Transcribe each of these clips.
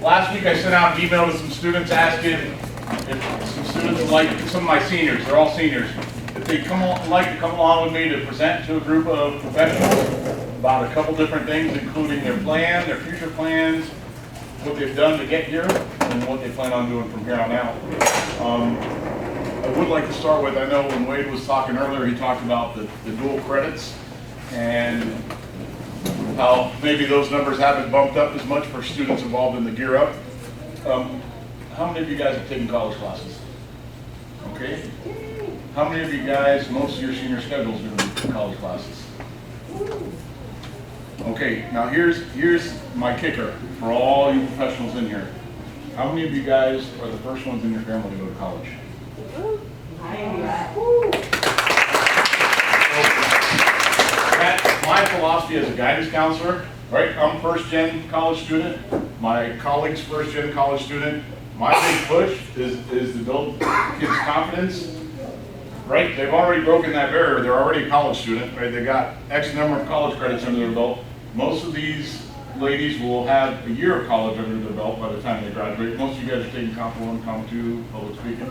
Last week I sent out an email to some students asking if some students would like, some of my seniors, they're all seniors, if they'd like to come along with me to present to a group of professionals about a couple different things, including their plan, their future plans, what they've done to get here, and what they plan on doing from here on out. I would like to start with, I know when Wade was talking earlier, he talked about the dual credits and how maybe those numbers haven't bumped up as much for students involved in the Gear Up. How many of you guys have taken college classes? Okay. How many of you guys, most of your senior schedule is going to be college classes? Okay, now here's my kicker for all you professionals in here. How many of you guys are the first ones in your family to go to college? That's my philosophy as a guidance counselor, right? I'm first-gen college student. My colleague's first-gen college student. My big push is to build kids' confidence, right? They've already broken that barrier. They're already a college student, right? They got X number of college credits under their belt. Most of these ladies will have a year of college under their belt by the time they graduate. Most of you guys are taking Comp 1, Comp 2, public speaking,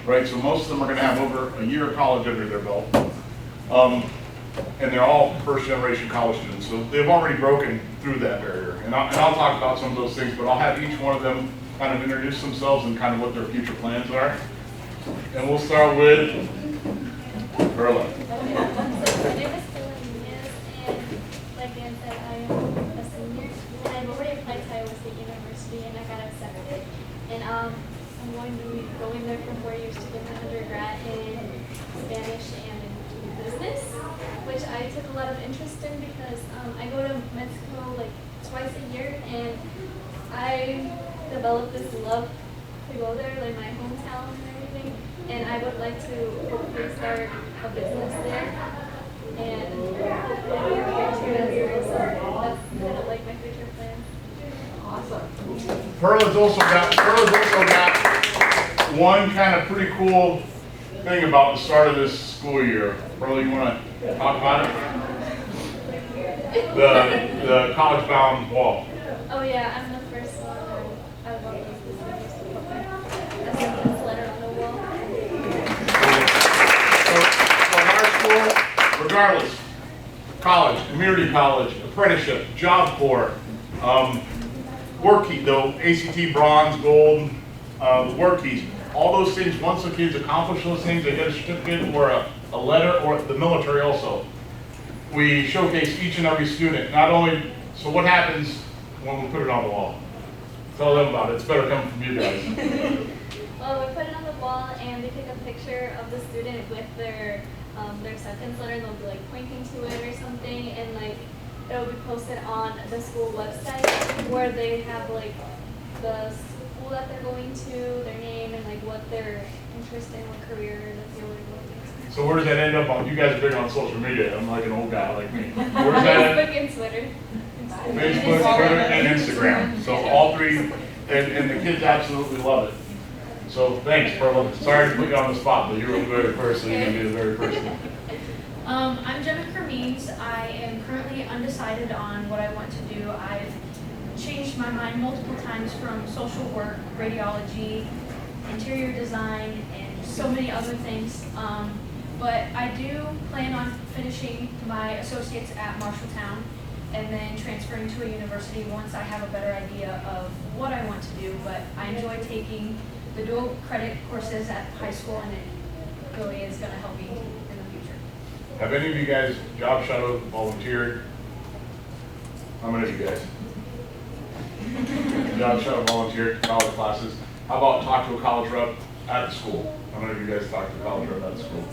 right? So most of them are going to have over a year of college under their belt. And they're all first-generation college students, so they've already broken through that barrier. And I'll talk about some of those things, but I'll have each one of them kind of introduce themselves and kind of what their future plans are. And we'll start with Perla. My name is Perla, and like Dan said, I am a senior, and I've already applied to Iowa State University, and I got accepted. And I'm going to be going there for 4 years to get my undergrad in Spanish and in business, which I took a lot of interest in because I go to Mexico like twice a year, and I developed this love to go there, like my hometown and everything. And I would like to hopefully start a business there, and hopefully get to as well. So that's kind of like my future plans. Awesome. Perla's also got one kind of pretty cool thing about the start of this school year. Perla, you want to talk about it? The college-bound wall. Oh yeah, I'm the first one. I would love this seniors to put my acceptance letter on the wall. So in our school, regardless, college, community college, apprenticeship, Job Corps, work key, though, ACT, bronze, gold, work keys, all those things, once the kids accomplish those things, they get a certificate or a letter, or the military also. We showcase each and every student, not only, so what happens when we put it on the wall? Tell them about it, it's better coming from you guys. Well, we put it on the wall, and we take a picture of the student with their acceptance letter, and they'll be like pointing to it or something, and like it'll be posted on the school website where they have like the school that they're going to, their name, and like what they're interested in, what career that they're looking to. So where does that end up on? You guys are big on social media. I'm like an old guy like me. Where does that Facebook and Twitter. Facebook, Twitter, and Instagram. So all three, and the kids absolutely love it. So thanks, Perla. Sorry to put you on the spot, but you were the very first, so you're going to be the very first one. I'm Jennifer Means. I am currently undecided on what I want to do. I've changed my mind multiple times from social work, radiology, interior design, and so many other things. But I do plan on finishing my associates at Marshalltown and then transferring to a university once I have a better idea of what I want to do. But I enjoy taking the dual credit courses at high school, and it really is going to help me in the future. Have any of you guys job shadowed, volunteered? How many of you guys? Job shadowed, volunteered, college classes. How about talk to a college rep at the school? How many of you guys talk to a college rep at the school?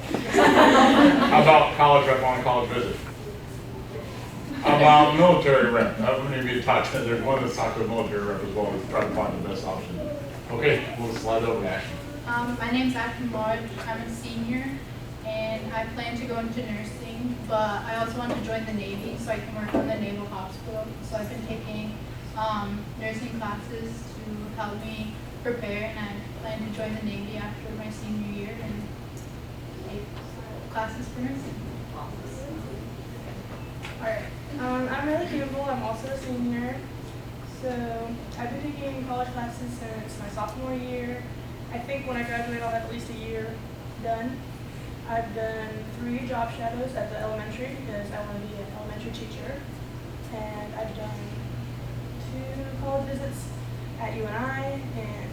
How about college rep on a college visit? How about military rep? How many of you talked to, there's one that's talked to a military rep as well to try to find the best option. Okay, we'll slide over to Ashton. My name's Ashton Lodge. I'm a senior, and I plan to go into nursing, but I also want to join the Navy so I can work on the Naval Hospital. So I've been taking nursing classes to help me prepare, and I plan to join the Navy after my senior year and take classes for nursing. Alright, I'm Riley Campbell. I'm also a senior. So I've been taking college classes since my sophomore year. I think when I graduate I'll have at least a year done. I've done 3 job shadows at the elementary because I want to be an elementary teacher. And I've done 2 college visits at UNI, and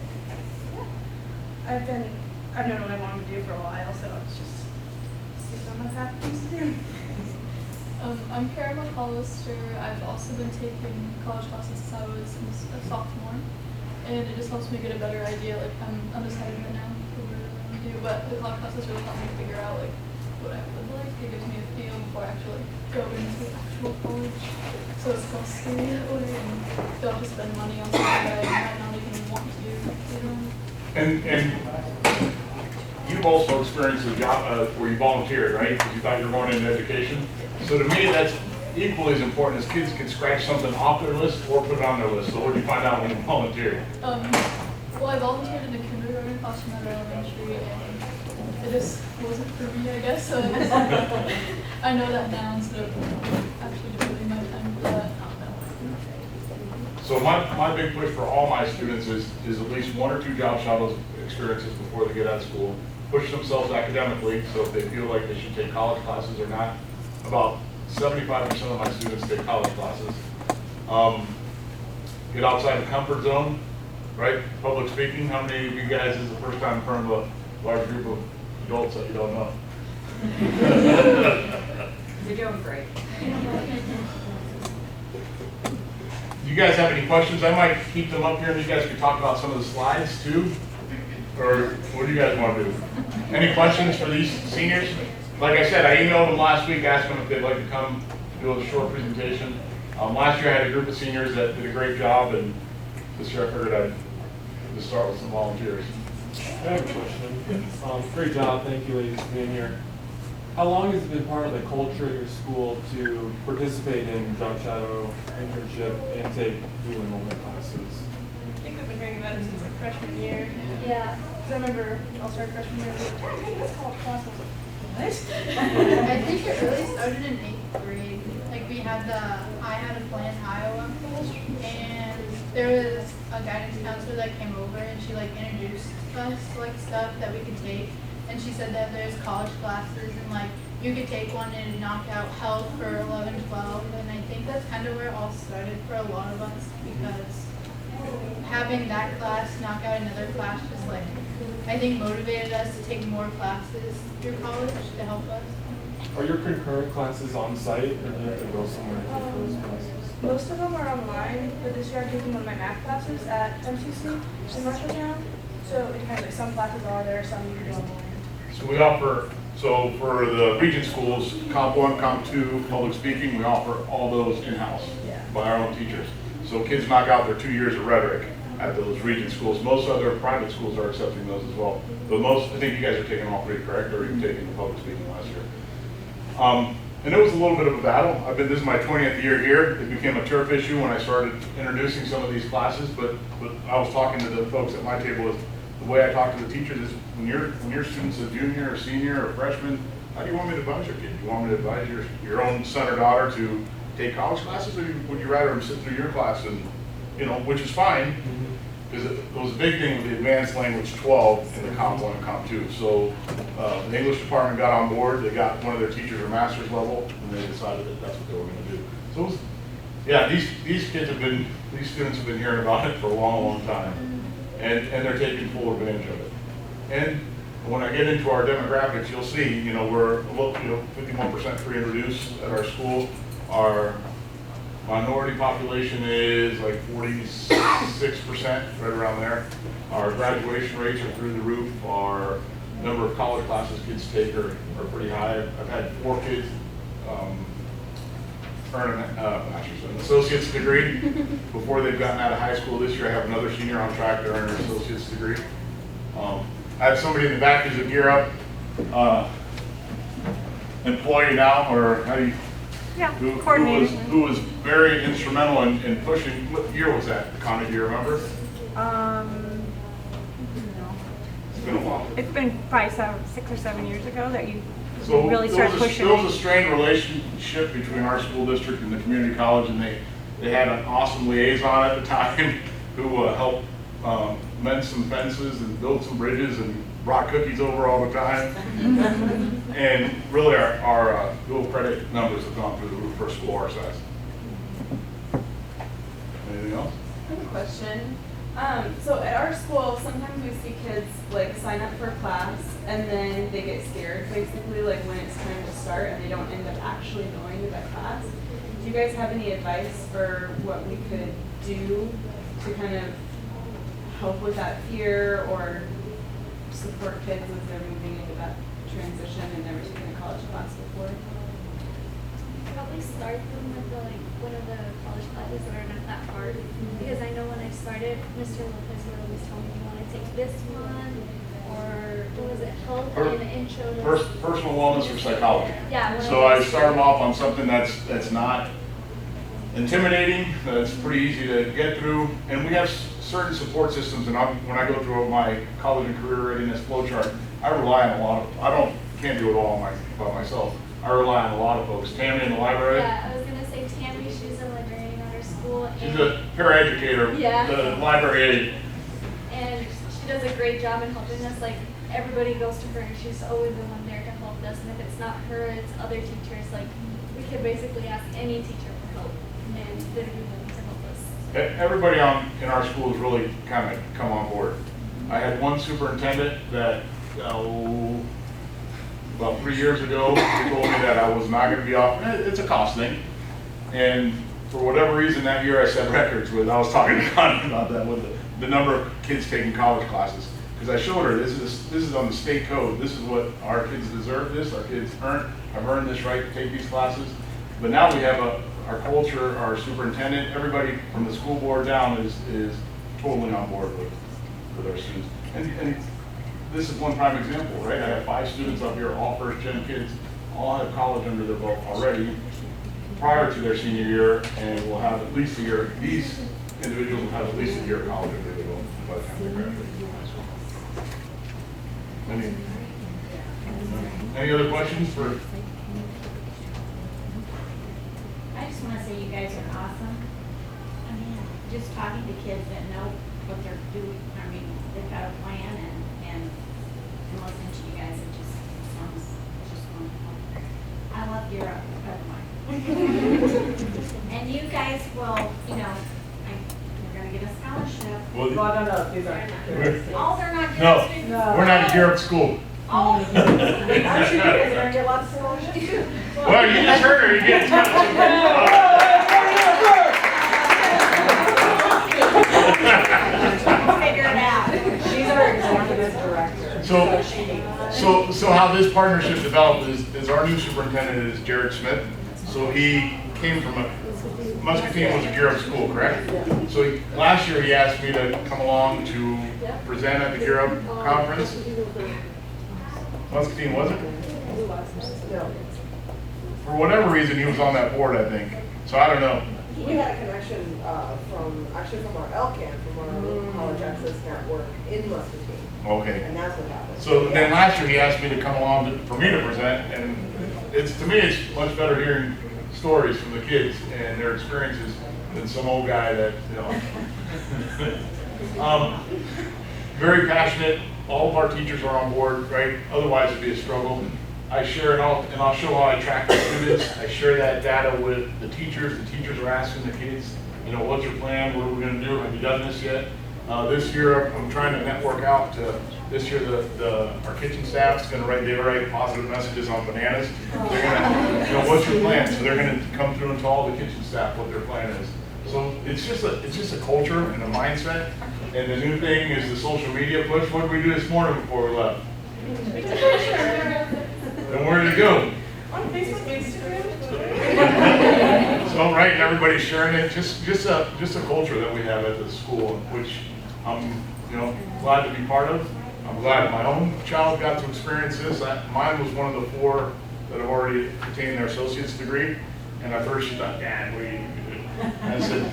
yeah, I've known what I wanted to do for a while, so it's just on my path of things to do. I'm Kara McCollister. I've also been taking college classes since I was a sophomore, and it just helps me get a better idea. Like, I'm undecided right now for what I want to do, but the college classes really help me figure out like what I would like. It gives me a feel before I actually go into actual college, so it's less scary that way, and don't have to spend money on something that I might not even want to do. And you've also experienced a job where you volunteered, right? Because you thought you were going into education. So to me, that's equally as important as kids can scratch something off their list or put it on their list. So what did you find out when you volunteered? Well, I volunteered in the kindergarten classroom at elementary, and it just wasn't for me, I guess. So I know that now instead of actually devoting my time to that. So my big push for all my students is at least 1 or 2 job shadows experiences before they get out of school. Push themselves academically, so if they feel like they should take college classes or not. About 75% of my students take college classes. Get outside the comfort zone, right? Public speaking, how many of you guys is the first time in front of a large group of adults that you don't know? You're doing great. Do you guys have any questions? I might keep them up here and you guys can talk about some of the slides too. Or what do you guys want to do? Any questions for these seniors? Like I said, I emailed them last week, asked them if they'd like to come do a short presentation. Last year I had a group of seniors that did a great job, and this year I figured I'd just start with some volunteers. I have a question. Great job, thank you ladies for being here. How long has it been part of the culture at your school to participate in job shadow, internship, and take new enrollment classes? I think we've been hearing about it since like freshman year. Yeah. Because I remember I started freshman year, we were like, hey, that's college class. I was like, I think it really started in 8th grade. Like I had a plan in Iowa, and there was a guidance counselor that came over, and she like introduced us to like stuff that we could take. And she said that there's college classes, and like you could take one and knock out health for 11, 12. And I think that's kind of where it all started for a lot of us, because having that class knock out another class just like, I think motivated us to take more classes through college to help us. Are your concurrent classes on site, or do you have to go somewhere to take those classes? most of them are online, but this year I'm taking one of my math classes at STC in Marshalltown. So it depends, like some classes are there, some you can do online. So we offer, so for the region schools, Comp 1, Comp 2, public speaking, we offer all those in-house by our own teachers. So kids knock out their 2 years of rhetoric at those region schools. Most other private schools are accepting those as well. But most, I think you guys are taking all 3, correct? Or you've taken the public speaking last year. And it was a little bit of a battle. This is my 20th year here. It became a turf issue when I started introducing some of these classes, but I was talking to the folks at my table, is the way I talk to the teachers is when your student's a junior or senior or freshman, how do you want me to advise your kid? Do you want me to advise your own son or daughter to take college classes, or would you rather them sit through your class and, which is fine, because it was a big thing with the advanced language 12 in the Comp 1 and Comp 2. So the English department got on board, they got one of their teachers or master's level, and they decided that that's what they were going to do. So it was, yeah, these students have been hearing about it for a long, long time, and they're taking full advantage of it. And when I get into our demographics, you'll see, we're 51% free and reduced at our school. Our minority population is like 46%, right around there. Our graduation rates are through the roof. Our number of college classes kids take are pretty high. I've had 4 kids earn an associate's degree before they've gotten out of high school. This year I have another senior on track to earn an associate's degree. I have somebody in the back who's a Gear Up employee now, or how do you? Yeah, who was very instrumental in pushing. What year was that, Connie? Do you remember? No. It's been a while. It's been probably 6 or 7 years ago that you So really started pushing. There was a strained relationship between our school district and the community college, and they They had an awesome liaison at the time who helped mend some fences and build some bridges and brought cookies over all the time. And really our dual credit numbers have gone through the roof for a school our size. Anything else? I have a question. So at our school, sometimes we see kids like sign up for a class and then they get scared basically like when it's time to start and they don't end up actually going to that class. Do you guys have any advice for what we could do to kind of help with that fear or support kids as they're moving into that transition and never taken a college class before? Probably start them with one of the college classes that are not that hard. Because I know when I started, Mr. Lopez would always tell me, you want to take this one, or what was it, health and intro to Personal wellness or psychology. Yeah. So I start them off on something that's not intimidating, that's pretty easy to get through, and we have certain support systems. And when I go through my college and career readiness flowchart, I rely on a lot of. Can't do it all by myself. I rely on a lot of folks. Tammy in the library. Yeah, I was gonna say Tammy. She's a librarian at our school. She's a paraeducator. Yeah. The library aide. And she does a great job in helping us. Like, everybody goes to her and she's always the one there to help us. And if it's not her, it's other teachers. Like, we could basically ask any teacher for help and they're willing to help us. Everybody in our school has really kind of come on board. I had one superintendent that, about 3 years ago, he told me that I was not going to be off. It's a cost thing. And for whatever reason that year I set records with, I was talking to Connie about that, with the number of kids taking college classes. Because I showed her, this is on the state code. This is what our kids deserve this, our kids have earned this right to take these classes. But now we have our culture, our superintendent, everybody from the school board down is totally on board with our students. And this is one prime example, right? I have 5 students up here, all first-gen kids, all have college under their belt already prior to their senior year, and will have at least a year. These individuals will have at least a year of college under their belt by the time they graduate from high school. Any other questions for? I just want to say you guys are awesome. I mean, just talking to kids that know what they're doing, I mean, they've got a plan and listening to you guys, it just sounds just wonderful. I love Europe, by the way. And you guys will, you're going to get a scholarship. No, these aren't. Oh, they're not No, good. we're not a Europe school. Oh. I'm sure you guys are gonna get lots of scholarships too. Well, you just heard her, you get Figure it out. She's our executive director. So how this partnership developed is our new superintendent is Jared Smith. So he came from Muscatine was a Gear Up school, correct? So last year he asked me to come along to present at the Gear Up conference. Muscatine wasn't? For whatever reason, he was on that board, I think. So I don't know. We had a connection from our LCAN, from our College Access Network in Muscatine. Okay. And that's what happened. So then last year he asked me to come along for me to present, and to me it's much better hearing stories from the kids and their experiences than some old guy that, very passionate. All of our teachers are on board, right? Otherwise it'd be a struggle. I share it all, and I'll show how I track the students. I share that data with the teachers. The teachers are asking the kids, what's your plan? What are we gonna do? Have you done this yet? This year, I'm trying to network out to, this year our kitchen staff's gonna write positive messages on bananas. They're gonna, what's your plan? So they're gonna come through and tell all the kitchen staff what their plan is. So it's just a culture and a mindset. And the new thing is the social media push. What did we do this morning before we left? And where did it go? On Facebook, Instagram. So right, and everybody's sharing it. Just a culture that we have at the school, which I'm glad to be part of. I'm glad my own child got to experience this. Mine was one of the 4 that have already attained their associate's degree. And at first she thought, Dad, what are you doing? And I said,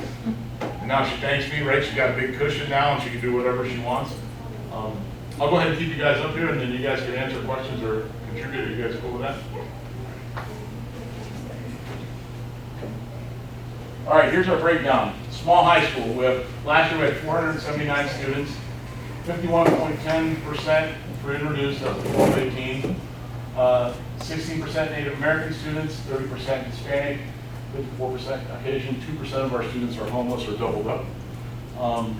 and now she thanks me, right? She got a big cushion now and she can do whatever she wants. I'll go ahead and keep you guys up here and then you guys can answer questions or contribute. Are you guys cool with that? All right, here's our breakdown. Small high school, last year we had 479 students, 51.10% for introduced up to 12-18, 16% Native American students, 30% Hispanic, 54% Caucasian, 2% of our students are homeless or doubled up. All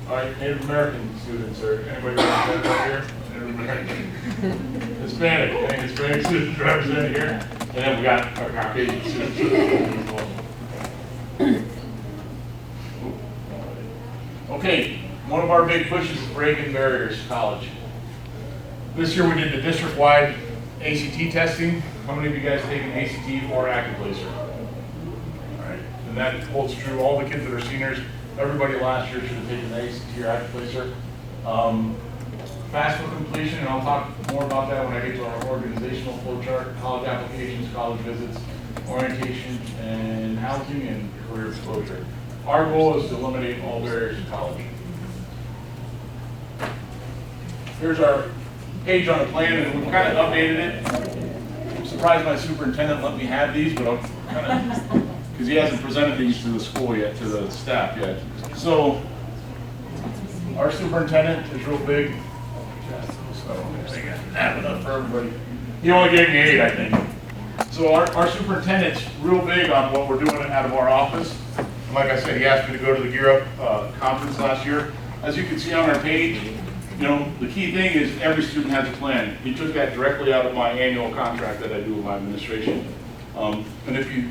right, Native American students, or anybody represented out here? Native American. Hispanic, any Hispanic students represented here? And then we got our Caucasian students as well. Okay, one of our big pushes is breaking barriers to college. This year we did the district-wide ACT testing. How many of you guys taken ACT or active placer? All right, and that holds true. All the kids that are seniors, everybody last year should have taken the ACT or active placer. FAFSA completion, and I'll talk more about that when I get to our organizational flow chart, college applications, college visits, orientation, and housing and career exposure. Our goal is to eliminate all barriers to college. Here's our page on the plan, and we've kind of updated it. I'm surprised my superintendent let me have these, but I'm kind of, because he hasn't presented these to the school yet, to the staff yet. So, our superintendent is real big. So, I have enough for everybody. He only gave me 8, I think. So our superintendent's real big on what we're doing out of our office. And like I said, he asked me to go to the Gear Up conference last year. As you can see on our page, you know, the key thing is every student has a plan. He took that directly out of my annual contract that I do with my administration. And if you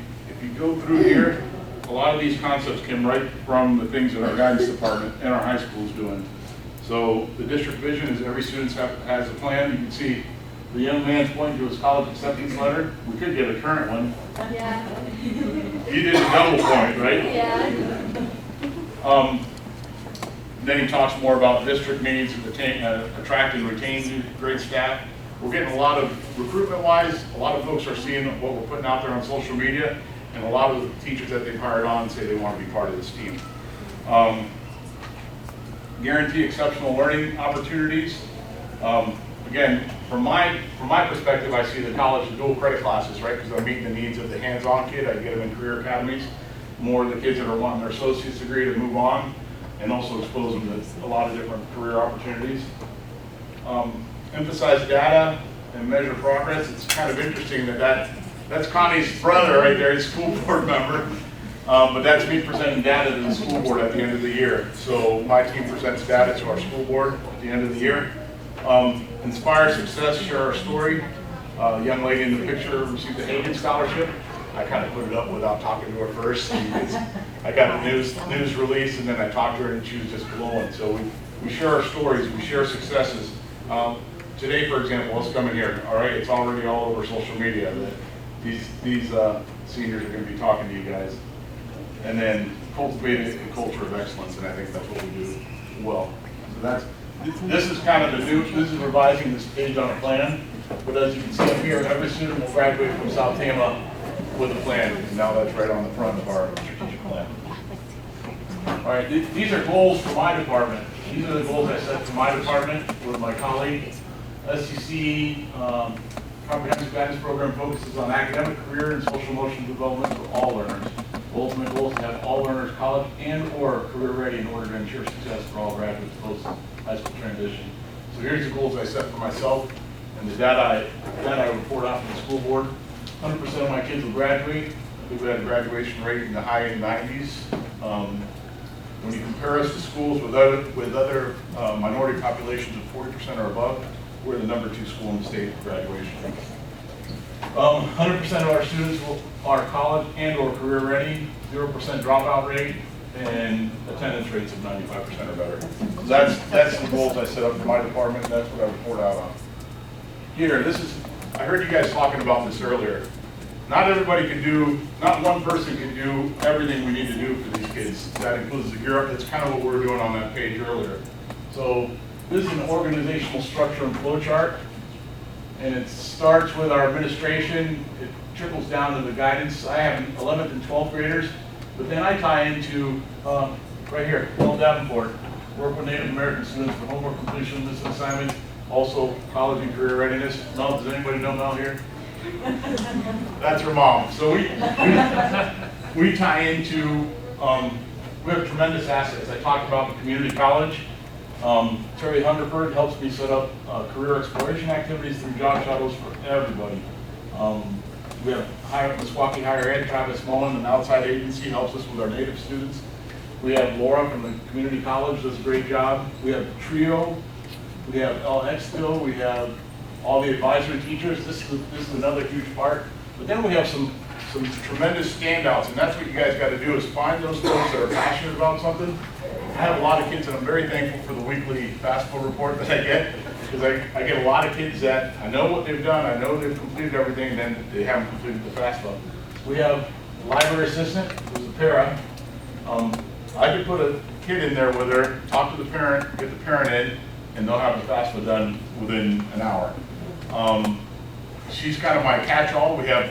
go through here, a lot of these concepts came right from the things that our guidance department and our high school is doing. So the district vision is every student has a plan. You can see the young man's pointing to his college acceptance letter. We could get a current one. Yeah. You did a double point, right? Yeah. Then he talks more about district needs, attract and retain great staff. We're getting a lot of, recruitment-wise, a lot of folks are seeing what we're putting out there on social media, and a lot of the teachers that they've hired on say they want to be part of this team. Guarantee exceptional learning opportunities. Again, from my perspective, I see the college as dual credit classes, right? Because I'm meeting the needs of the hands-on kid. I can get them in career academies. More of the kids that are wanting their associate's degree to move on, and also expose them to a lot of different career opportunities. Emphasize data and measure progress. It's kind of interesting that's Connie's brother right there, he's a school board member. But that's me presenting data to the school board at the end of the year. So my team presents data to our school board at the end of the year. Inspire success, share our story. The young lady in the picture received a Hagen Scholarship. I kind of put it up without talking to her first. I got the news release, and then I talked to her, and she was just glowing. So we share our stories, we share successes. Today, for example, let's come in here. All right, it's already all over social media that these seniors are going to be talking to you guys. And then cultivate a culture of excellence, and I think that's what we do well. So this is kind of this is revising this page on a plan. But as you can see up here, every student will graduate from South Tama with a plan, and now that's right on the front of our strategic plan. All right, these are goals for my department. These are the goals I set for my department with my colleague. STC Comprehensive Guidance Program focuses on academic, career, and social emotional development for all learners. The ultimate goal is to have all learners college and or career ready in order to ensure success for all graduates post high school transition. So here's the goals I set for myself and the data I report out to the school board. 100% of my kids will graduate. I think we had a graduation rate in the high 90s. When you compare us to schools with other minority populations of 40% or above, we're the #2 school in the state for graduation. 100% of our students are college and or career ready, 0% dropout rate, and attendance rates of 95% or better. So that's the goals I set up for my department. That's what I report out on. Here, I heard you guys talking about this earlier. Not everybody can do, not one person can do everything we need to do for these kids. That includes the Gear Up. That's kind of what we were doing on that page earlier. So this is an organizational structure and flow chart. And it starts with our administration. It trickles down to the guidance. I have 11th and 12th graders, but then I tie into, right here, Mel Davenport, work with Native American students for homework completion, missing assignments, also college and career readiness. Mel, does anybody know Mel here? That's her mom. So we tie into, we have tremendous assets. I talked about the community college. Terry Hungerford helps me set up career exploration activities through job shadows for everybody. We have Meskwaki Higher Ed, Travis Mullen, an outside agency, helps us with our native students. We have Laura from the community college, does a great job. We have TRIO, we have LX still, we have all the advisory teachers. This is another huge part. But then we have some tremendous standouts, and that's what you guys got to do, is find those folks that are passionate about something. I have a lot of kids, and I'm very thankful for the weekly FAFSA report that I get, because I get a lot of kids that I know what they've done, I know they've completed everything, and then they haven't completed the FAFSA. We have a library assistant, who's a para. I could put a kid in there with her, talk to the parent, get the parent in, and they'll have the FAFSA done within an hour. She's kind of my catch-all. We have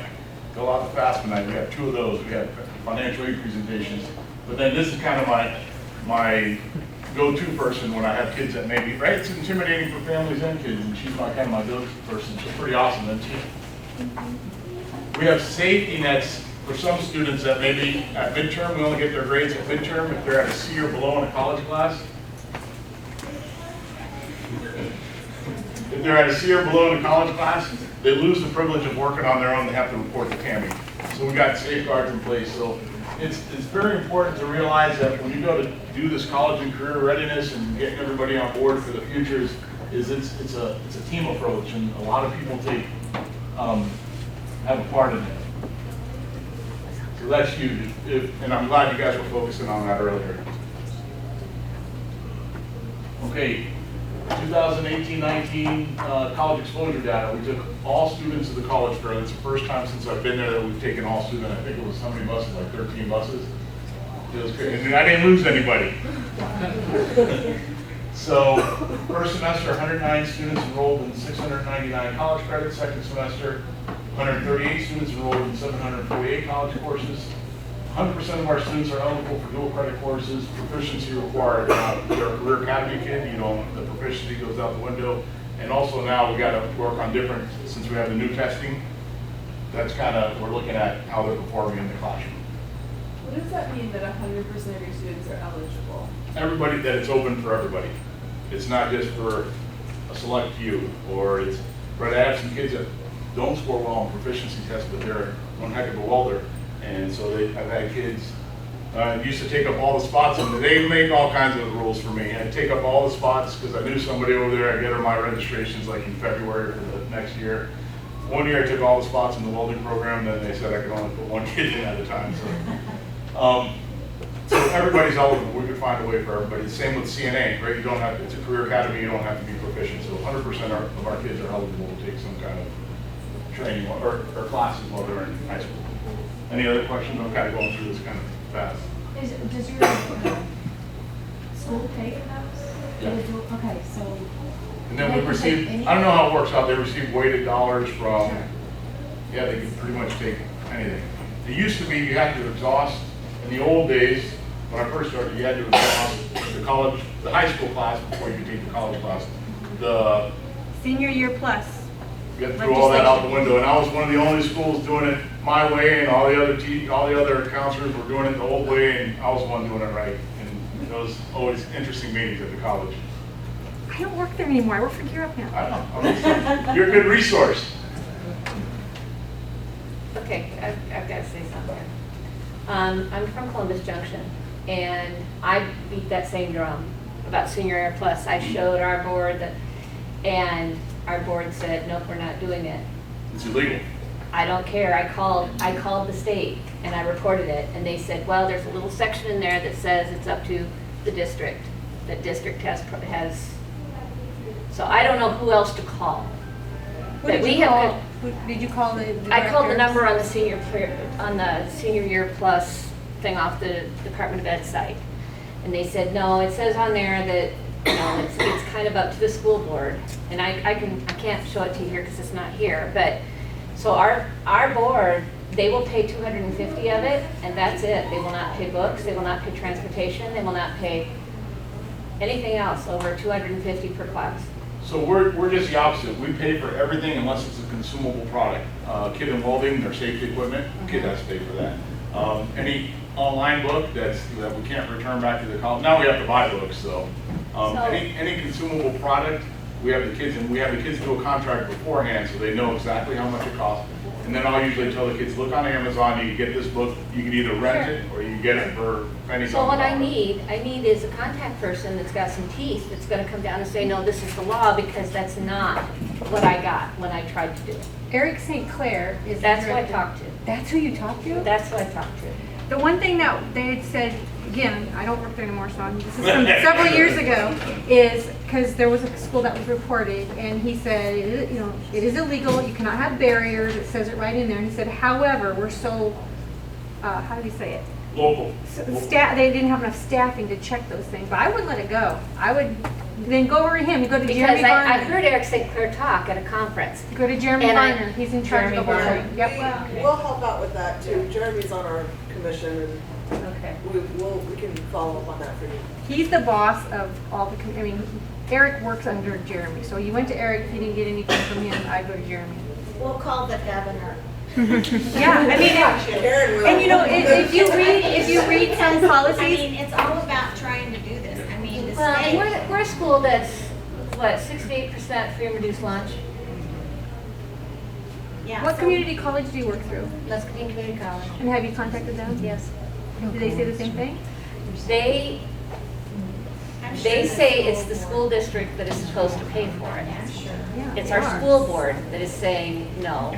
fill out the FAFSA night. We have 2 of those. We have financial aid presentations. But then this is kind of my go-to person when I have kids that maybe, right? It's intimidating for families and kids, and she's kind of my go-to person. She's pretty awesome, isn't she? We have safety nets for some students that maybe at midterm, we only get their grades at midterm if they're at a C or below in a college class. If they're at a C or below in a college class, they lose the privilege of working on their own. They have to report to CAMI. So we got safeguards in place. So it's very important to realize that when you go to do this college and career readiness and getting everybody on board for the future it's a team approach, and a lot of people have a part in it. So that's huge. And I'm glad you guys were focusing on that earlier. Okay. 2018-19 college exposure data. We took all students to the college fair. It's the first time since I've been there that we've taken all students. I think it was how many buses? Like 13 buses. It was great. And I didn't lose anybody. So first semester, 109 students enrolled in 699 college credits. Second semester, 138 students enrolled in 748 college courses. 100% of our students are eligible for dual credit courses. Proficiency required. If you're a career academy kid, the proficiency goes out the window. And also now we got to work on different, since we have the new testing, that's kind of, we're looking at how they're performing in the classroom. What does that mean that 100% of your students are eligible? Everybody, that it's open for everybody. It's not just for a select few, or it's, right, I have some kids that don't score well on proficiency tests, but they're one heck of a welder. And so I've had kids used to take up all the spots, and they make all kinds of rules for me. I'd take up all the spots because I knew somebody over there. I get her my registrations like in February for the next year. One year I took all the spots in the welding program, then they said I could only put 1 kid in at a time. So everybody's eligible. We could find a way for everybody. Same with CNA, right? You don't have, it's a career academy, you don't have to be proficient. So 100% of our kids are eligible to take some kind of training or classes while they're in high school. Any other questions? I'm kind of going through this kind of fast. Does your school pay for those? Yeah. Okay, so. And then we receive, I don't know how it works out, they receive weighted dollars from, yeah, they can pretty much take anything. It used to be you had to exhaust, in the old days, when I first started, you had to exhaust the high school class before you could take the college class. The Senior year plus. you threw all that out the window, and I was one of the only schools doing it my way, and all the other counselors were doing it the old way, and I was the one doing it right. And it was always interesting meetings at the college. I don't work there anymore. I work for Europe now. I don't know. You're a good resource. Okay, I've got to say something. I'm from Columbus Junction, and I beat that same drum about senior year plus. I showed our board that, and our board said, nope, we're not doing it. It's illegal. I don't care. I called the state and I reported it, and they said, well, there's a little section in there that says it's up to the district. That district has. So I don't know who else to call. Who did you call? Did you call the I called the directors? number on the senior year plus thing off the Department of Ed site, and they said no. It says on there that it's kind of up to the school board, and I can't show it to you here because it's not here. But so our board, they will pay $250 of it, and that's it. They will not pay books. They will not pay transportation. They will not pay anything else over $250 per class. So we're just the opposite. We pay for everything unless it's a consumable product. Kid in welding, their safety equipment, kid has to pay for that. Any online book that we can't return back to the college. Now we have to buy books, so. Any consumable product, we have the kids do a contract beforehand so they know exactly how much it costs. And then I'll usually tell the kids, look on Amazon, you can get this book, you can either rent it or you can get it for pennies So on the what I dollar. need is a contact person that's got some teeth, that's gonna come down and say, no, this is the law, because that's not what I got when I tried to do it. Eric St. Clair is. That's who I director. talked to. That's who you talked to? That's who I talked to. The one thing that they had said, again, I don't work there anymore, so this is from several years ago, is because there was a school that was reported, and he said, it is illegal, you cannot have barriers, it says it right in there, and he said, however, we're so, how did he say it? Local. They didn't have enough staffing to check those things, but I wouldn't let it go. I would then go over to him, you go to Because Jeremy Varner. I heard Eric St. Clair talk at a conference. Go to Jeremy And Varner, he's in charge of the whole Jeremy thing. Varner. Yep. We'll help out with that too. Jeremy's on our commission Okay. and we can follow up on that for you. He's the boss of all the, Eric works under Jeremy, so you went to Eric, if you didn't get anything from him, I'd go to Jeremy. We'll call the governor. Yeah, Karen will. and if you read some I policies, mean, it's all about trying to do this. I mean, the Well, and state. we're a school that's, what, 6 to 8% free and reduced lunch? Yeah, what so- community college do you work through? Muscatine Community College. And have you contacted them? Yes. Do they say the same thing? They I'm sure They the say it's the school district that is supposed to pay for it. Yeah, sure. Yeah. It's they our are. school board that is saying no.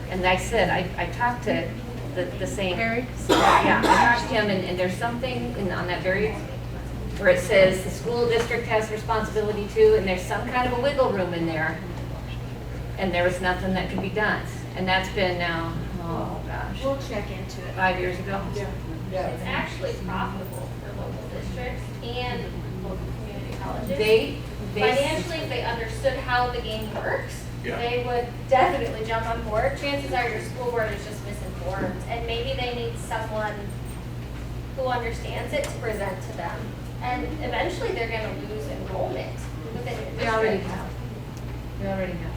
And I said, I talked to the same. Eric? Yeah, I talked to him, and there's something on that very, where it says the school district has responsibility too, and there's some kind of a wiggle room in there. And there was nothing that could be done. And that's been now, oh gosh, We'll check into it. 5 years ago. Yeah. It's actually profitable for local districts and local community colleges. They Financially, if they understood how the game works, Yeah. they would definitely jump on board. Chances are your school board is just misinformed, and maybe they need someone who understands it to present to them. And eventually, they're gonna lose enrollment within your district. We already have. We already have.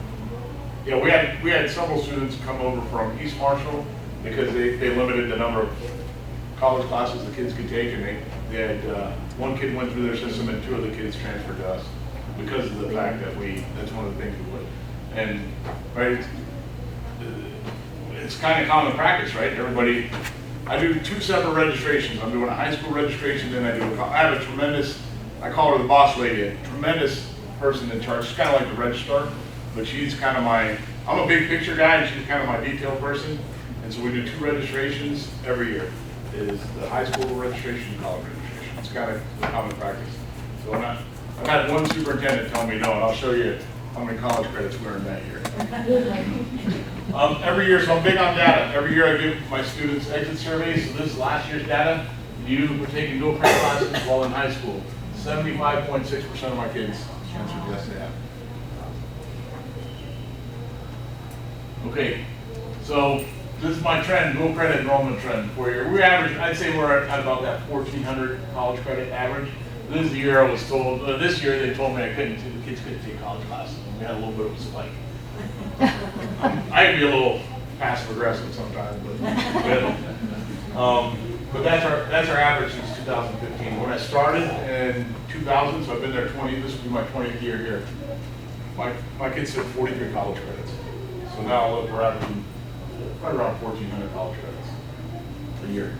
Yeah, we had several students come over from East Marshall because they limited the number of college classes the kids could take, and they had, one kid went through their system and 2 of the kids transferred to us because of the fact that that's one of the things we would. And, right, it's kind of common practice, right? Everybody, I do 2 separate registrations. I'm doing a high school registration, then I have a tremendous, I call her the boss lady, a tremendous person in charge. She's kind of like the registrar, but she's kind of I'm a big picture guy, and she's kind of my detail person. And so we do 2 registrations every year. Is the high school registration and college registration. It's kind of common practice. So I've had one superintendent tell me no, and I'll show you how many college credits we earned that year. Every year, so I'm big on data. Every year I give my students exit surveys. So this is last year's data. You were taking dual credit classes while in high school. 75.6% of my kids answered yes to that. Okay, so this is my trend, dual credit enrollment trend for you. We average, I'd say we're at about that 1,400 college credit average. This is the year I was told, this year they told me the kids couldn't take college classes. And we had a little bit of a spike. I can be a little passive aggressive sometimes, but that's our average since 2015. When I started in 2000, so I've been there 20, this will be my 20th year here. My kids took 43 college credits. So now look, we're averaging right around 1,400 college credits a year.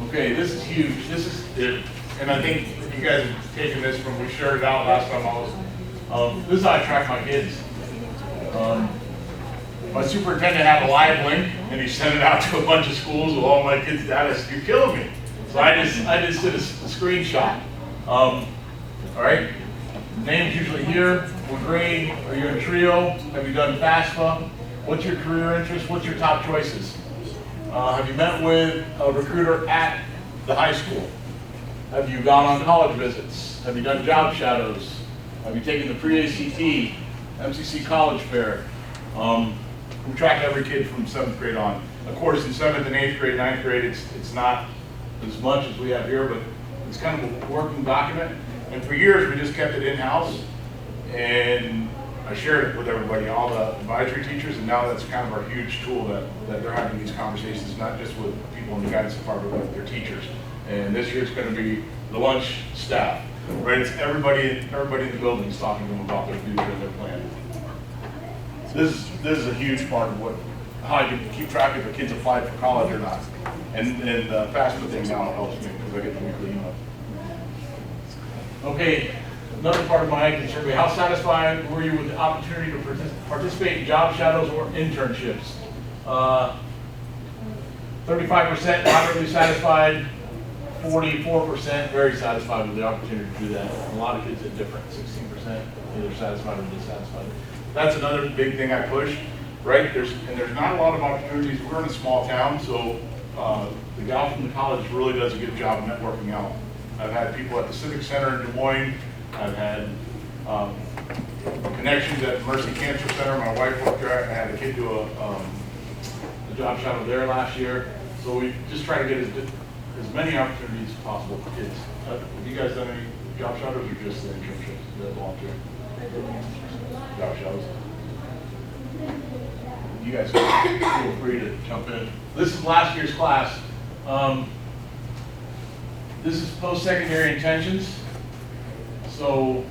Okay, this is huge. This is it. And I think you guys have taken this from, we shared it out last time I was, this is how I track my kids. My superintendent had a live link and he sent it out to a bunch of schools with all my kids' data. I said, you're killing me. So I just did a screenshot. All right, name's usually here. What grade? Are you in trio? Have you done FAFSA? What's your career interest? What's your top choices? Have you met with a recruiter at the high school? Have you gone on college visits? Have you done job shadows? Have you taken the pre-ACT, MCC college fair? We track every kid from 7th grade on. Of course, in 7th and 8th grade, 9th grade, it's not as much as we have here, but it's kind of a working document. And for years, we just kept it in-house. And I shared it with everybody, all the advisory teachers, and now that's kind of our huge tool that they're having these conversations, not just with people in the guidance department, but with their teachers. And this year it's going to be the lunch staff, right? It's everybody in the building is talking to them about their future and their plan. This is a huge part of how I can keep track if a kid's applied for college or not. And the FAFSA thing now helps me because I get the weekly email. Okay, another part of my acting survey, how satisfied were you with the opportunity to participate in job shadows or internships? 35% moderately satisfied, 44% very satisfied with the opportunity to do that. A lot of kids are different, 16% either satisfied or dissatisfied. That's another big thing I push, right? There's not a lot of opportunities. We're in a small town, so the gal from the college really does a good job of networking out. I've had people at the Civic Center in Des Moines. I've had connections at Mercy Cancer Center. My wife worked there. I had a kid do a job shadow there last year. So we just try to get as many opportunities as possible for kids. Have you guys done any job shadows or just the internships that volunteer? Job shadows. You guys feel free to jump in. This is last year's class. This is post-secondary intentions. So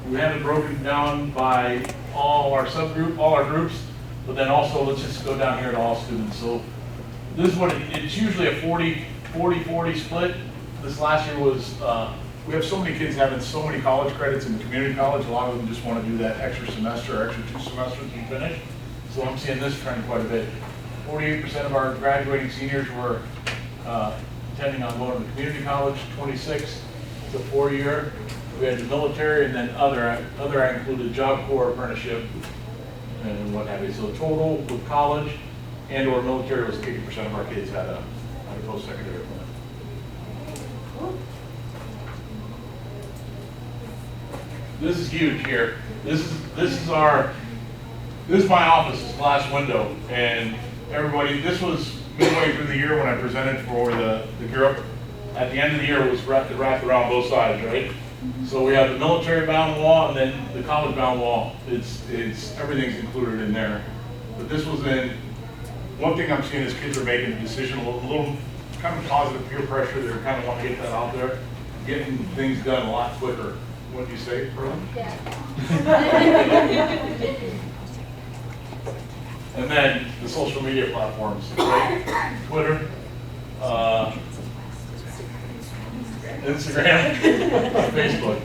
we have it broken down by all our groups, but then also let's just go down here to all students. So this is what it's usually a 40-40 split. This last year was, we have so many kids having so many college credits in the community college. A lot of them just want to do that extra semester or extra 2 semesters and finish. So I'm seeing this trend quite a bit. 48% of our graduating seniors were intending on going to community college. 26, it's a 4-year. We had the military, and then other I included Job Corps, apprenticeship, and what have you. So total with college and or military was 80% of our kids had a post-secondary plan. This is huge here. This is my office, this glass window, and everybody. This was midway through the year when I presented for the group. At the end of the year, it was wrapped around both sides, right? So we have the military-bound wall and then the college-bound wall. It's everything's included in there. But this was in. One thing I'm seeing is kids are making a decision, a little kind of positive peer pressure. They kind of want to get that out there, getting things done a lot quicker. What do you say, Pearl? Yeah. And then the social media platforms, right? Twitter, Instagram, Facebook.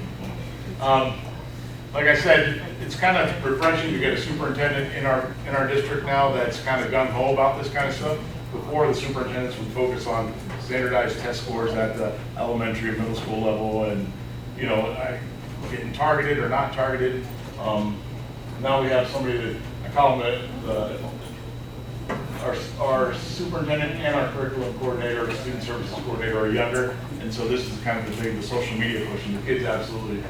Like I said, it's kind of refreshing to get a superintendent in our district now that's kind of gung-ho about this kind of stuff. Before, the superintendents would focus on standardized test scores at the elementary and middle school level, and getting targeted or not targeted. Now we have somebody that I call them our superintendent and our curriculum coordinator, student services coordinator are younger, and so this is kind of the social media push, and the kids absolutely.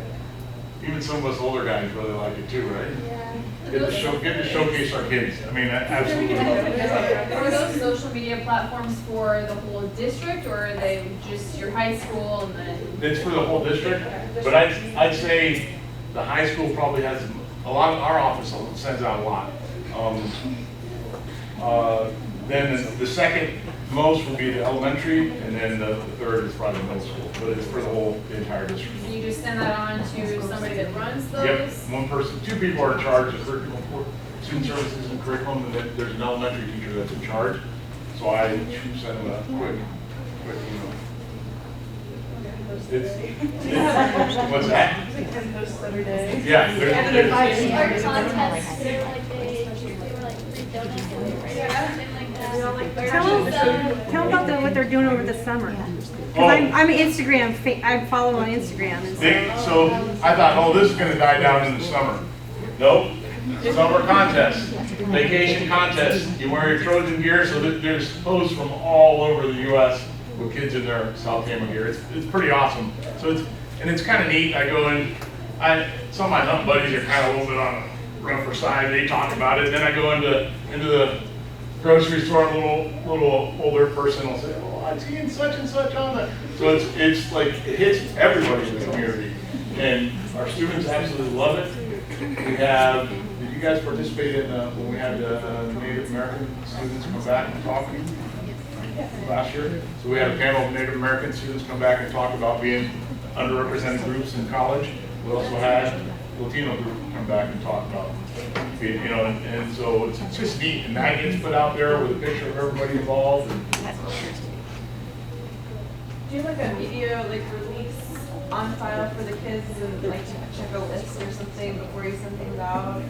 Even some of us older guys really like it too, right? Yeah. Get to showcase our kids. I mean, I absolutely love it. Are those social media platforms for the whole district, or are they just your high school and then? It's for the whole district, but I'd say the high school probably has a lot. Of our office sends out a lot. Then the second most would be the elementary, and then the third is probably middle school. But it's for the entire district. You just send that on to somebody that runs those? Yep, one person, 2 people are in charge of curriculum, student services and curriculum, and then there's an elementary teacher that's in charge. So I send them a quick email. What's that? Like 10 posts every day. Yeah. There's Our contests, they were like free donuts and like that. Tell them about what they're doing over the summer. Because I'm Instagram, I follow on Instagram. And so I thought, this is going to die down in the summer. Nope. Summer contests, vacation contests. You wear your Trojan gear, so that there's posts from all over the U.S. with kids in their South Camo gear. It's pretty awesome. So it's kind of neat. I go in. Some of my hunt buddies are kind of a little bit on the rougher side. They talk about it. Then I go into the grocery store, and a little older person will say, I've seen such and such on that. So it's like, it hits everybody in the community. And our students absolutely love it. We have, did you guys participate in, when we had Native American students come back and talk last year? So we had a panel of Native American students come back and talk about being underrepresented groups in college. We also had Latino group come back and talk about being, you know, and so it's just neat, and that gets put out there with a picture of everybody involved. Do you have like a media like release on file for the kids and like check a list or something before you send things out?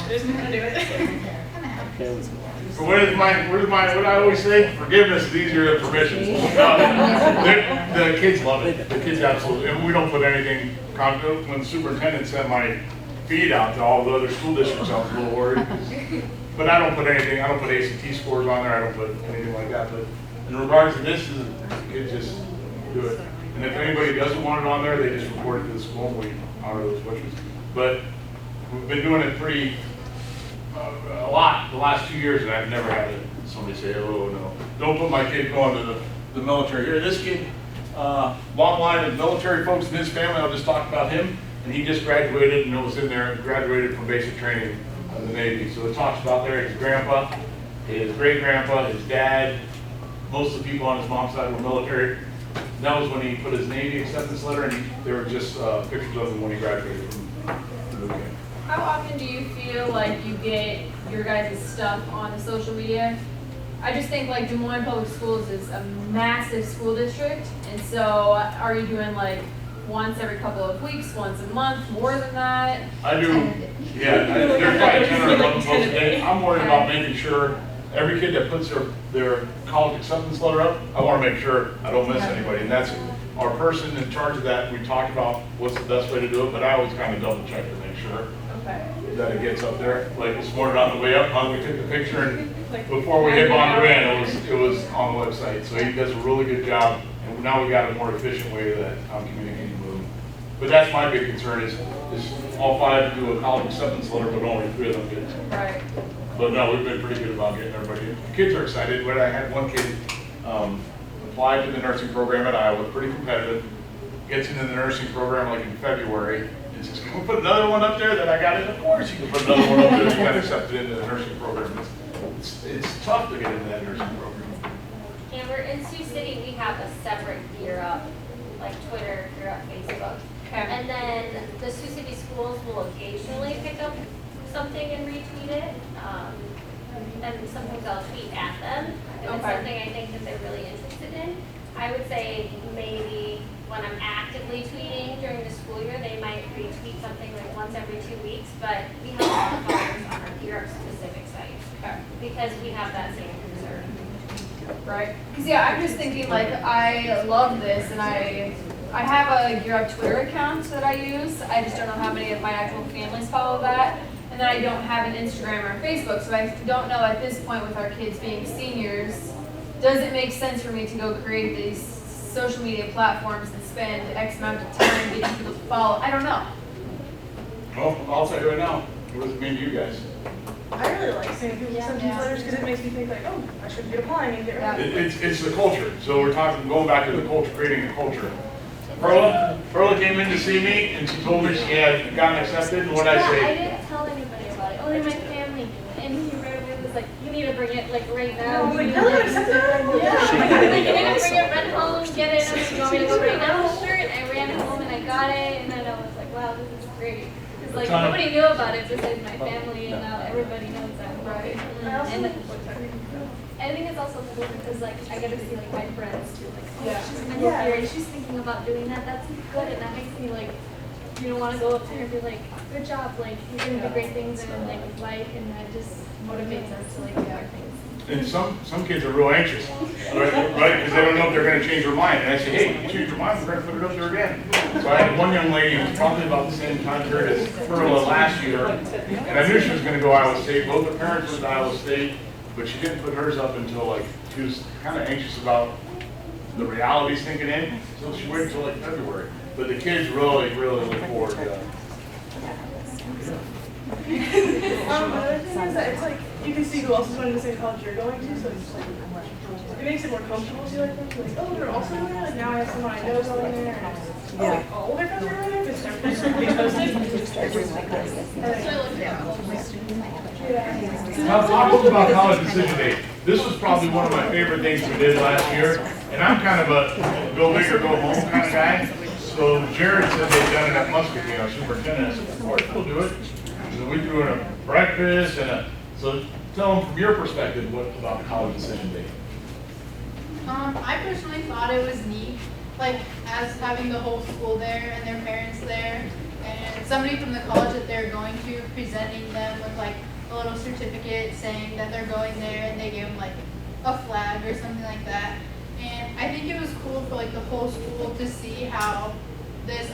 Just gonna do it. So what I always say? Forgiveness is easier than permission. The kids love it. The kids absolutely, and we don't put anything, when the superintendent sent my feed out to all the other school districts, I was a little worried. But I don't put anything, I don't put ACT scores on there, I don't put anything like that. But in regards to this, the kids just do it. And if anybody doesn't want it on there, they just report it to the school and we honor those wishes. But we've been doing it pretty, a lot the last 2 years, and I've never had somebody say, oh no, don't put my kid going to the military. Here, this kid, long line of military folks in his family, I'll just talk about him, and he just graduated, and it was in there, graduated from basic training in the Navy. So it talks about there his grandpa, his great-grandpa, his dad, most of the people on his mom's side were military. And that was when he put his Navy acceptance letter, and there were just pictures of him when he graduated from the boot camp. How often do you feel like you get your guys' stuff on the social media? I just think like Des Moines Public Schools is a massive school district, and so are you doing like once every couple of weeks, once a month, more than that? I do, yeah, there's probably 10 or 11 posts a day. I'm worried about making sure every kid that puts their college acceptance letter up, I want to make sure I don't miss anybody. And that's our person in charge of that. We talked about what's the best way to do it, but I always kind of double check to make sure that it gets up there. Like this morning on the way up, we took the picture, and before we hit Bondurant, it was on the website. So he does a really good job, and now we got a more efficient way that I'm communicating with him. But that's my big concern is all 5 do a college acceptance letter, but only 3 of them get it. Right. But no, we've been pretty good about getting everybody. The kids are excited. But I had one kid apply to the nursing program at Iowa, pretty competitive. Gets into the nursing program like in February, and says, "Can we put another one up there that I got in?" Of course, you can put another one up there that you got accepted into the nursing program. It's tough to get into that nursing program. And we're in Sioux City, we have a separate Gear Up, like Twitter, Gear Up, Facebook. And then the Sioux City schools will occasionally pick up something and retweet it. And sometimes I'll tweet at them if it's something I think that they're really interested in. I would say maybe when I'm actively tweeting during the school year, they might retweet something like once every 2 weeks, but we have a lot of followers on our Gear Up specific site because we have that same concern. Right. Because yeah, I'm just thinking like I love this, and I have a Gear Up Twitter account that I use. I just don't know how many of my actual families follow that. And then I don't have an Instagram or Facebook, so I don't know at this point with our kids being seniors, does it make sense for me to go create these social media platforms and spend X amount of time getting people to follow? I don't know. Well, I'll tell you right now, what does it mean to you guys? I really like seeing people send these letters because it makes me think like, oh, I should be applying and get ready. It's the culture. So we're talking, going back to the culture, creating a culture. Perla came in to see me, and she told me she had gotten accepted, and what I say? I didn't tell anybody about it, only my family knew. And he right away was like, you need to bring it like right now. I was like, no, accepted. Yeah, like you need to bring it, run home, get it. I'm like, you want me to go right now? Sure. And I ran home and I got it, and then I was like, wow, this is great. Because like nobody knew about it besides my family, and now everybody knows that. Right. And I think it's also cool because like I get to see like my friends too, like she's in the here and she's thinking about doing that. That's good, and that makes me like want to go up there and be like, good job, like you're doing the great things in like life, and that just motivates us to like do other things. And some kids are real anxious, right? Because they don't know if they're going to change their mind. And I say, hey, you change your mind, we're going to put it up there again. So I had one young lady who was probably about the same time period as Perla last year, and I knew she was going to go Iowa State. Both her parents went to Iowa State, but she didn't put hers up until like she was kind of anxious about the reality sinking in, so she waited until like February. But the kids really look forward to that. The other thing is that it's like you can see who else is going to the same college you're going to, so it's like it makes it more comfortable to see like them. Like, oh, they're also doing that. Like now I have someone I know going there. And oh, like, all their friends are going there because everybody's posted. Now, talk about college decision day. This was probably one of my favorite things we did last year, and I'm kind of a go big or go home kind of guy. So Jared said they'd done it at Muscatine, our superintendent. I said, of course we'll do it. So we threw in a breakfast and so tell them from your perspective what about the college decision day. I personally thought it was neat, like as having the whole school there and their parents there, and somebody from the college that they're going to presenting them with like a little certificate saying that they're going there, and they gave them like a flag or something like that. And I think it was cool for like the whole school to see how this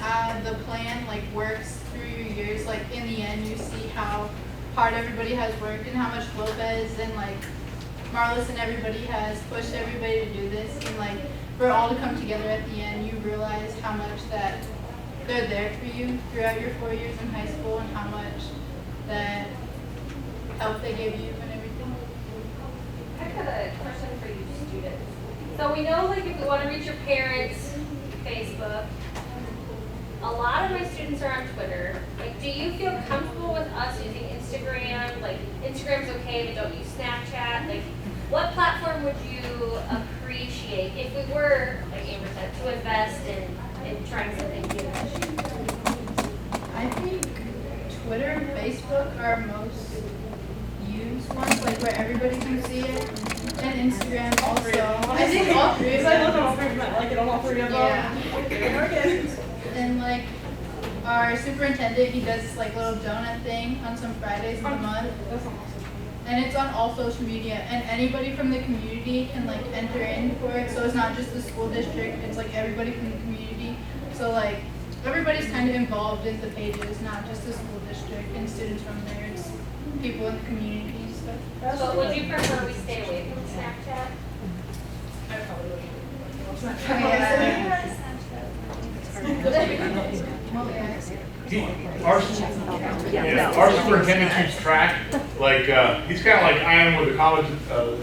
the plan like works through your years. Like in the end, you see how hard everybody has worked and how much Lopez and like Marlis and everybody has pushed everybody to do this, and like for it all to come together at the end, you realize how much that they're there for you throughout your 4 years in high school, and how much that help they gave you and everything. I have a question for you students. So we know like if we want to reach your parents, Facebook, a lot of my students are on Twitter. Like, do you feel comfortable with us using Instagram? Like, Instagram's okay, but don't use Snapchat. Like, what platform would you appreciate if we were, like Amber said, to invest in trying something new? I think Twitter and Facebook are most used ones, like where everybody can see it, and Instagram also. I think all three of I look them. on all three of them. I like it on all three of them. Yeah. And like our superintendent, he does this like little donut thing on some Fridays of the month. That's awesome. And it's on all social media, and anybody from the community can like enter in for it. So it's not just the school district, it's like everybody from the community. So like everybody's kind of involved in the pages, not just the school district and students from there. It's people in the community and stuff. So would you prefer we stay away from Snapchat? I probably would. Our superintendent keeps track, like, he's kind of like I am with the college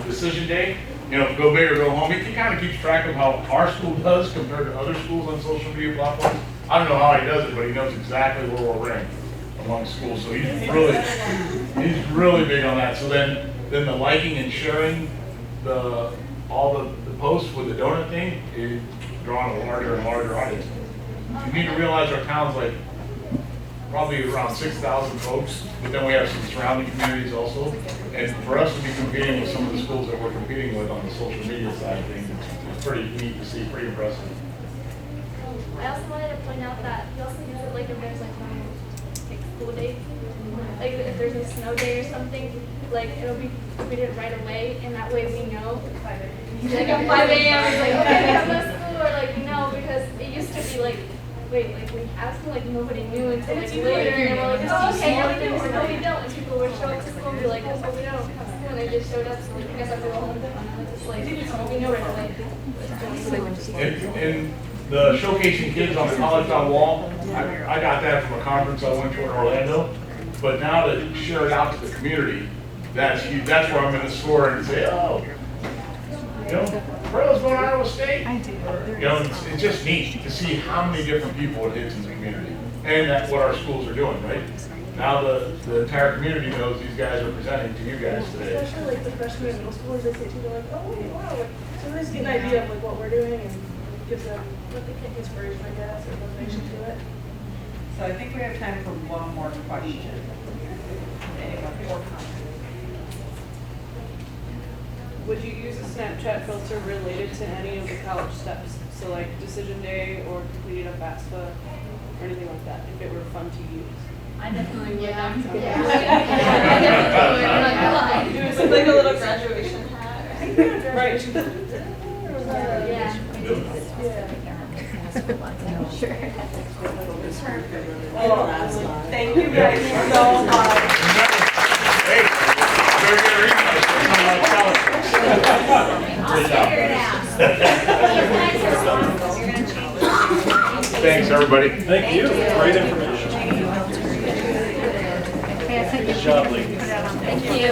decision day. You know, go big or go home. He kind of keeps track of how our school does compared to other schools on social media platforms. I don't know how he does it, but he knows exactly where we're ranked among schools. So he's really big on that. So then the liking and sharing all the posts with the donut thing is drawing a larger and larger audience. You need to realize our town's like probably around 6,000 folks, but then we have some surrounding communities also. And for us to be competing with some of the schools that we're competing with on the social media side of things, it's pretty neat to see, pretty impressive. I also wanted to point out that you also use it like if there's like school days, like if there's a snow day or something, like it'll be tweeted right away, and that way we know. Like at 5 a.m. it's like, okay, we have no school, or like no, because it used to be like, wait, like we asked them, like nobody knew until like later, and we're like, oh, okay, yeah, we do, or no, we don't, and people would show up to school and be like, oh, we don't have school, and they just showed up, so I guess I feel home. It's like, we know right away. And the showcasing kids on the college.wall, I got that from a conference I went to in Orlando, but now to share it out to the community, that's huge. That's where I'm going to score and say, oh, you know, Pearl's going to Iowa State. I do. You know, it's just neat to see how many different people it hits in the community. And that's what our schools are doing, right? Now the entire community knows these guys are presenting to you guys today. Especially like the freshmen and middle schoolers, they say too, they're like, oh, wait, wow. Like, so they just get an idea of like what we're doing and gives them inspiration, I guess, or motivation to it. So I think we have time for one more question. Anyone or comment? Would you use a Snapchat filter related to any of the college steps? So like decision day or completing a FAFSA or anything like that, if it were fun to use? I definitely would. Yeah. Do it like a little graduation hat. Right. Yeah. Sure. Thank you guys so much. Hey, better get a refund. I'll figure it out. Thanks, everybody. Thank you. Great information. Good job, ladies. Thank you.